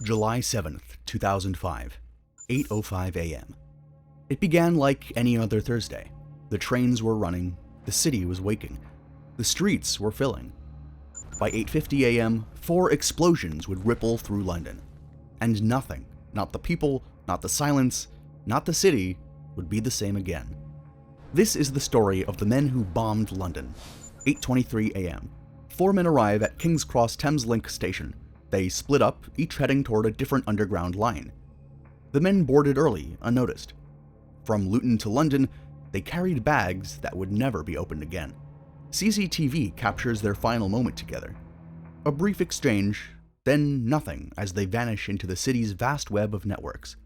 July 7th, 2005, 8:05 a.m. It began like any other Thursday. The trains were running, the city was waking, the streets were filling. By 8:50 a.m., 4 explosions would ripple through London. And nothing, not the people, not the silence, not the city, would be the same again. This is the story of the men who bombed London. 8:23 a.m. 4 men arrive at King's Cross Thameslink station. They split up, each heading toward a different underground line. The men boarded early, unnoticed. From Luton to London, they carried bags that would never be opened again. CCTV captures their final moment together. A brief exchange, then nothing as they vanish into the city's vast web of networks.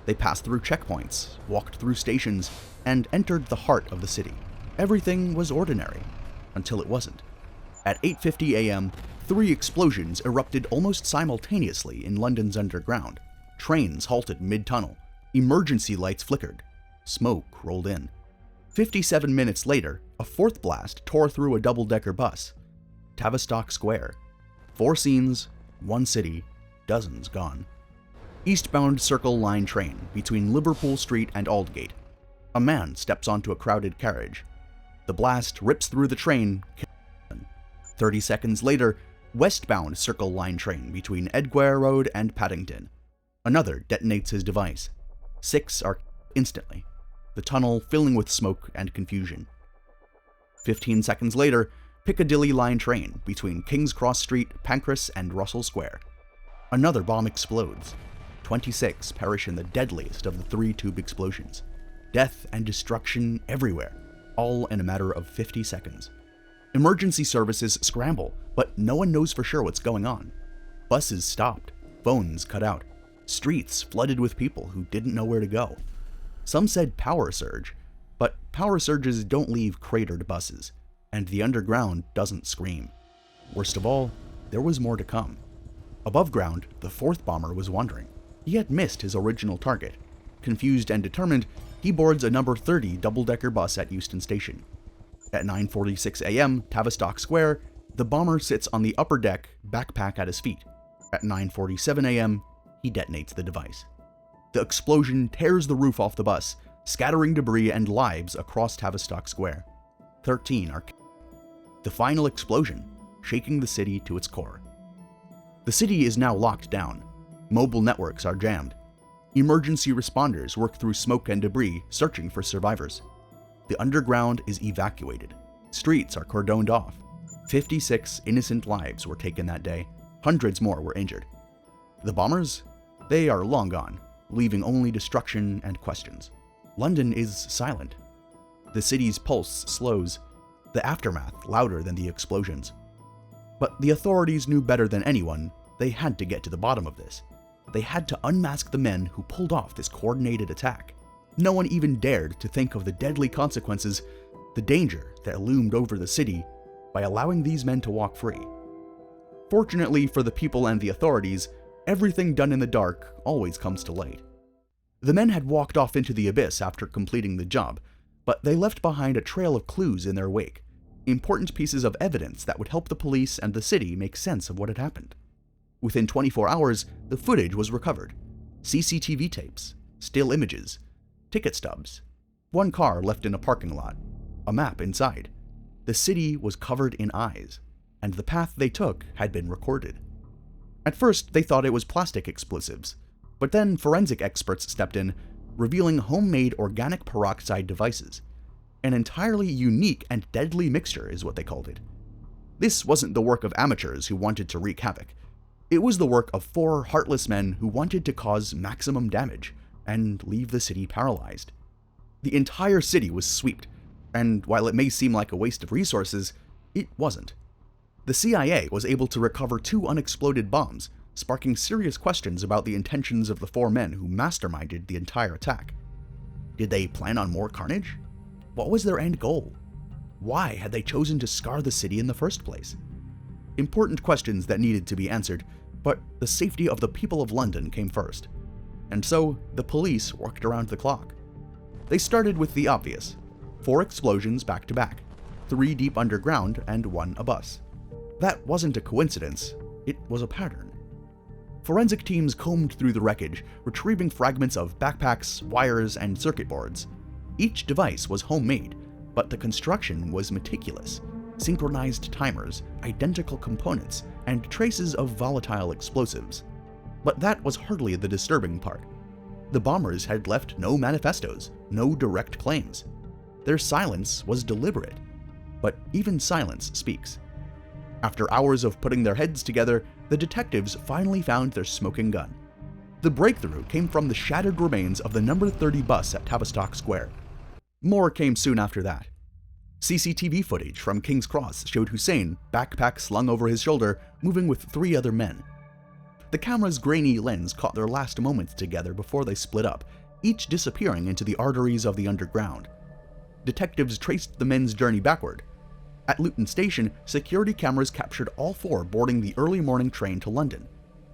They passed through checkpoints, walked through stations, and entered the heart of the city. Everything was ordinary, until it wasn't. At 8:50 a.m., 3 explosions erupted almost simultaneously in London's underground. Trains halted mid-tunnel. Emergency lights flickered. Smoke rolled in. 57 minutes later, a 4th blast tore through a double-decker bus. Tavistock Square. 4 scenes, 1 city, dozens gone. Eastbound Circle Line train between Liverpool Street and Aldgate. A man steps onto a crowded carriage. The blast rips through the train. 30 seconds later, westbound Circle Line train between Edgware Road and Paddington. Another detonates his device. 6 are instantly, the tunnel filling with smoke and confusion. 15 seconds later, Piccadilly Line train between King's Cross Street, Pancras, and Russell Square. Another bomb explodes. 26 perish in the deadliest of the 3 tube explosions. Death and destruction everywhere, all in a matter of 50 seconds. Emergency services scramble, but no one knows for sure what's going on. Buses stopped, phones cut out, streets flooded with people who didn't know where to go. Some said power surge, but power surges don't leave cratered buses, and the underground doesn't scream. Worst of all, there was more to come. Above ground, the 4th bomber was wandering. He had missed his original target. Confused and determined, he boards a number 30 double-decker bus at Euston Station. At 9:46 a.m., Tavistock Square, the bomber sits on the upper deck, backpack at his feet. At 9:47 a.m., he detonates the device. The explosion tears the roof off the bus, scattering debris and lives across Tavistock Square. 13 are killed. The final explosion, shaking the city to its core. The city is now locked down. Mobile networks are jammed. Emergency responders work through smoke and debris, searching for survivors. The underground is evacuated. Streets are cordoned off. 56 innocent lives were taken that day. Hundreds more were injured. The bombers? They are long gone, leaving only destruction and questions. London is silent. The city's pulse slows, the aftermath louder than the explosions. But the authorities knew better than anyone. They had to get to the bottom of this. They had to unmask the men who pulled off this coordinated attack. No one even dared to think of the deadly consequences, the danger that loomed over the city, by allowing these men to walk free. Fortunately for the people and the authorities, everything done in the dark always comes to light. The men had walked off into the abyss after completing the job, but they left behind a trail of clues in their wake, important pieces of evidence that would help the police and the city make sense of what had happened. Within 24 hours, the footage was recovered. CCTV tapes, still images, ticket stubs, 1 car left in a parking lot, a map inside. The city was covered in eyes, and the path they took had been recorded. At first, they thought it was plastic explosives, but then forensic experts stepped in, revealing homemade organic peroxide devices. An entirely unique and deadly mixture is what they called it. This wasn't the work of amateurs who wanted to wreak havoc. It was the work of 4 heartless men who wanted to cause maximum damage and leave the city paralyzed. The entire city was swept, and while it may seem like a waste of resources, it wasn't. The CIA was able to recover 2 unexploded bombs, sparking serious questions about the intentions of the 4 men who masterminded the entire attack. Did they plan on more carnage? What was their end goal? Why had they chosen to scar the city in the first place? Important questions that needed to be answered, but the safety of the people of London came first. And so, the police worked around the clock. They started with the obvious: 4 explosions back to back, 3 deep underground and 1 a bus. That wasn't a coincidence, it was a pattern. Forensic teams combed through the wreckage, retrieving fragments of backpacks, wires, and circuit boards. Each device was homemade, but the construction was meticulous. Synchronized timers, identical components, and traces of volatile explosives. But that was hardly the disturbing part. The bombers had left no manifestos, no direct claims. Their silence was deliberate. But even silence speaks. After hours of putting their heads together, the detectives finally found their smoking gun. The breakthrough came from the shattered remains of the number 30 bus at Tavistock Square. More came soon after that. CCTV footage from King's Cross showed Hussein, backpack slung over his shoulder, moving with 3 other men. The camera's grainy lens caught their last moments together before they split up, each disappearing into the arteries of the underground. Detectives traced the men's journey backward. At Luton Station, security cameras captured all 4 boarding the early morning train to London.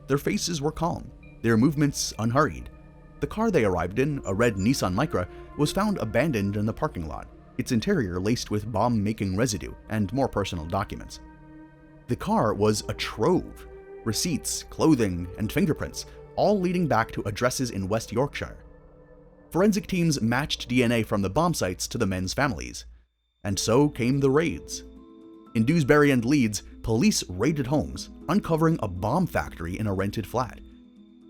Their faces were calm, their movements unhurried. The car they arrived in, a red Nissan Micra, was found abandoned in the parking lot, its interior laced with bomb-making residue and more personal documents. The car was a trove. Receipts, clothing, and fingerprints, all leading back to addresses in West Yorkshire. Forensic teams matched DNA from the bomb sites to the men's families. And so came the raids. In Dewsbury and Leeds, police raided homes, uncovering a bomb factory in a rented flat.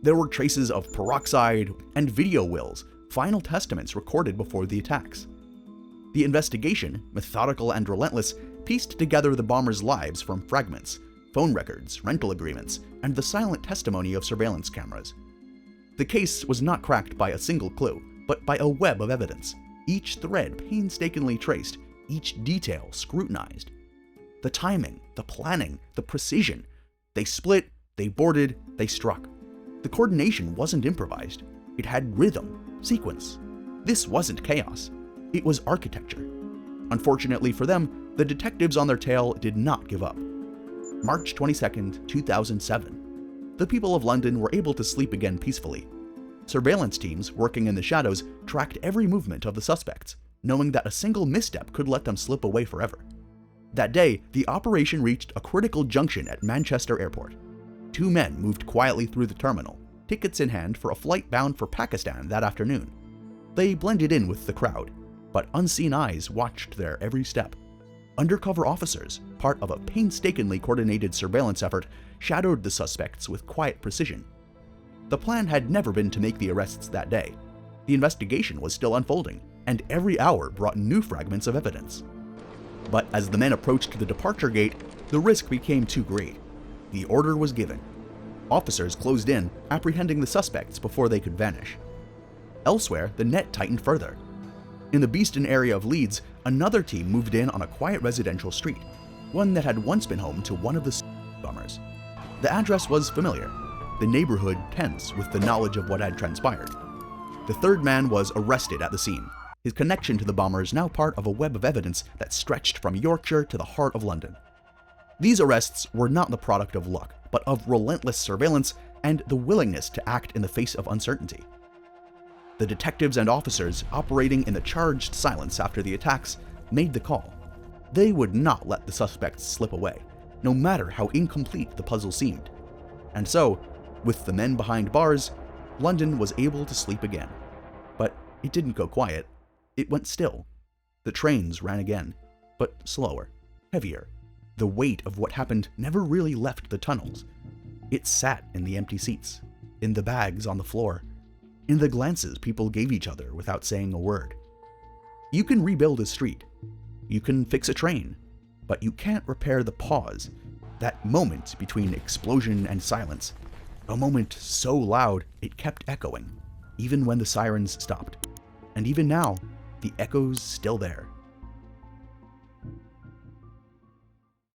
There were traces of peroxide and video wills, final testaments recorded before the attacks. The investigation, methodical and relentless, pieced together the bombers' lives from fragments, phone records, rental agreements, and the silent testimony of surveillance cameras. The case was not cracked by a single clue, but by a web of evidence, each thread painstakingly traced, each detail scrutinized. The timing, the planning, the precision. They split, they boarded, they struck. The coordination wasn't improvised. It had rhythm, sequence. This wasn't chaos. It was architecture. Unfortunately for them, the detectives on their tail did not give up. March 22, 2007. The people of London were able to sleep again peacefully. Surveillance teams working in the shadows tracked every movement of the suspects, knowing that a single misstep could let them slip away forever. That day, the operation reached a critical junction at Manchester Airport. 2 men moved quietly through the terminal, tickets in hand for a flight bound for Pakistan that afternoon. They blended in with the crowd, but unseen eyes watched their every step. Undercover officers, part of a painstakingly coordinated surveillance effort, shadowed the suspects with quiet precision. The plan had never been to make the arrests that day. The investigation was still unfolding, and every hour brought new fragments of evidence. But as the men approached the departure gate, the risk became too great. The order was given. Officers closed in, apprehending the suspects before they could vanish. Elsewhere, the net tightened further. In the Beeston area of Leeds, another team moved in on a quiet residential street, one that had once been home to one of the bombers. The address was familiar, the neighborhood tense with the knowledge of what had transpired. The 3rd man was arrested at the scene, his connection to the bombers now part of a web of evidence that stretched from Yorkshire to the heart of London. These arrests were not the product of luck, but of relentless surveillance and the willingness to act in the face of uncertainty. The detectives and officers operating in the charged silence after the attacks made the call. They would not let the suspects slip away, no matter how incomplete the puzzle seemed. And so, with the men behind bars, London was able to sleep again. But it didn't go quiet. It went still. The trains ran again, but slower, heavier. The weight of what happened never really left the tunnels. It sat in the empty seats, in the bags on the floor, in the glances people gave each other without saying a word. You can rebuild a street. You can fix a train. But you can't repair the pause, that moment between explosion and silence. A moment so loud it kept echoing, even when the sirens stopped. And even now, the echo's still there.